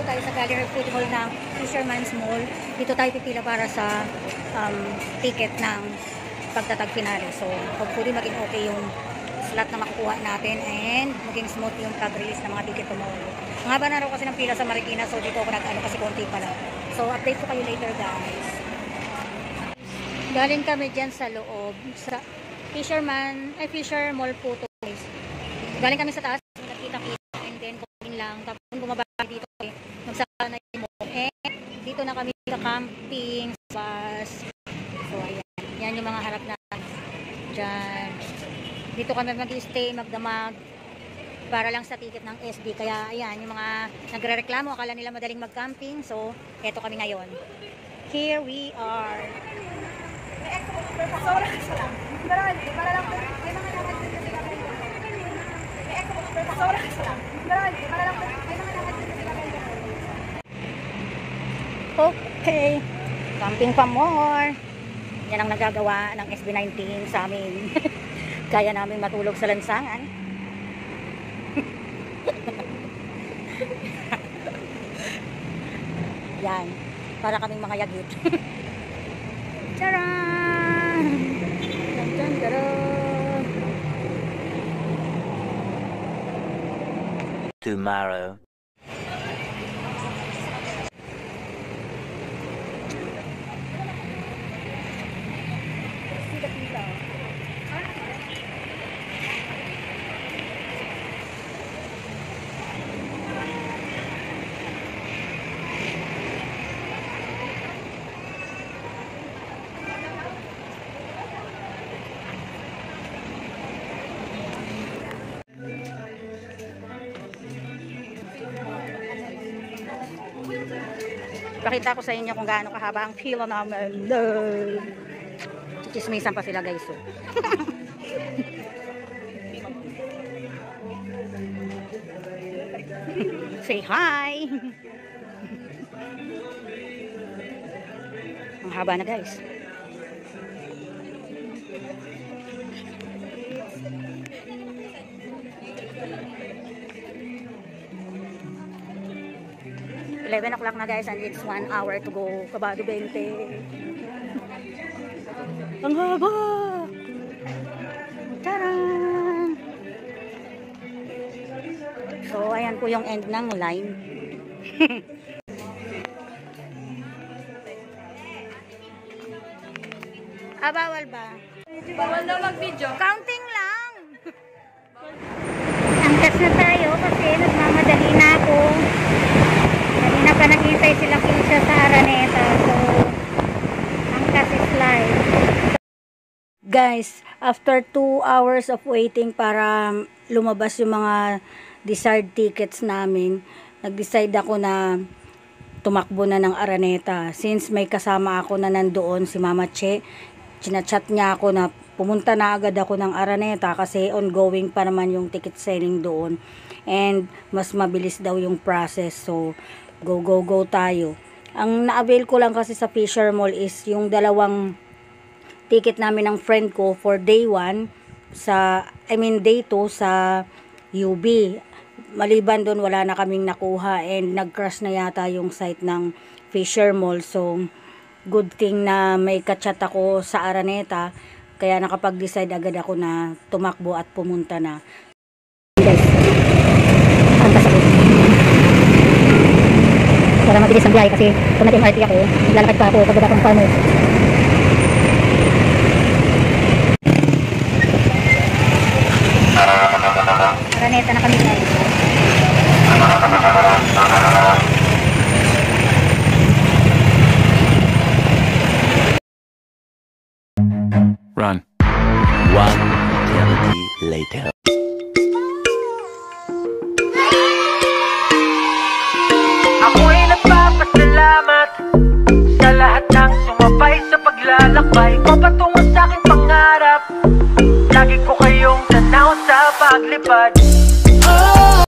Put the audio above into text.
tayo sa Gallery Food Hall ng Fisherman's Mall. Dito tayo pipila para sa ticket ng pagtatag finale. So, hopefully maging okay yung slot na makukuha natin and maging smooth yung pag-release ng mga ticket tomorrow. Ang haba na raw kasi ng pila sa Marikina, so dito ako nag-ano kasi konti pa lang. So, update ko kayo later, guys. Galing kami dyan sa loob, sa Fisher Mall po to, guys. Galing kami sa taas, nakita-kita, and then kumain lang. Tapos bumaba dito, magsaka na yung mall. And dito na kami sa camping, bus. So, ayan. Yan yung mga harap na dyan. Dito kami mag-stay, magdamag para lang sa ticket ng SD. Kaya ayan, yung mga nagre-reklamo, akala nila madaling mag-camping. So, eto kami ngayon. Here we are. Okay. Camping pa more. Yan ang nagagawa ng SB19 sa amin. Kaya namin matulog sa lansangan. Yan. Para kaming mga yagit. Charan! Tomorrow. Pakita ko sa inyo kung gaano kahaba ang pila namin. Chismisan pa sila, guys. So. Say hi! Ang haba na, guys. O'clock na, guys, and it's 1 hour to go. Kabado 20. Ang haba! Taran! So, ayan po yung end ng line. Bawal ba? Bawal daw mag-video. Counting lang! Angkas na tayo kasi nagmamadali na ako. Kanina pa naghintay sila Kisha sa Araneta. So, angkas is live. Guys, after 2 hours of waiting para lumabas yung mga desired tickets namin, nag-decide ako na tumakbo na ng Araneta. Since may kasama ako na nandoon, si Mama Che, chinachat niya ako na pumunta na agad ako ng Araneta kasi ongoing pa naman yung ticket selling doon. And mas mabilis daw yung process. So, go tayo. Ang na-avail ko lang kasi sa Fisher Mall is yung dalawang ticket namin ng friend ko for day 1 day 2 sa UB. Maliban doon, wala na kaming nakuha and nag-crash na yata yung site ng Fisher Mall. So, good thing na may kachat ako sa Araneta, kaya nakapag-decide agad ako na tumakbo at pumunta na. Guys, ang pasakit. Para mabilis ang biyahe kasi kung nag-MRT ako, lalakad pa ako pagdating ng farmer. Araneta na kami, guys. Run. 1 eternity later.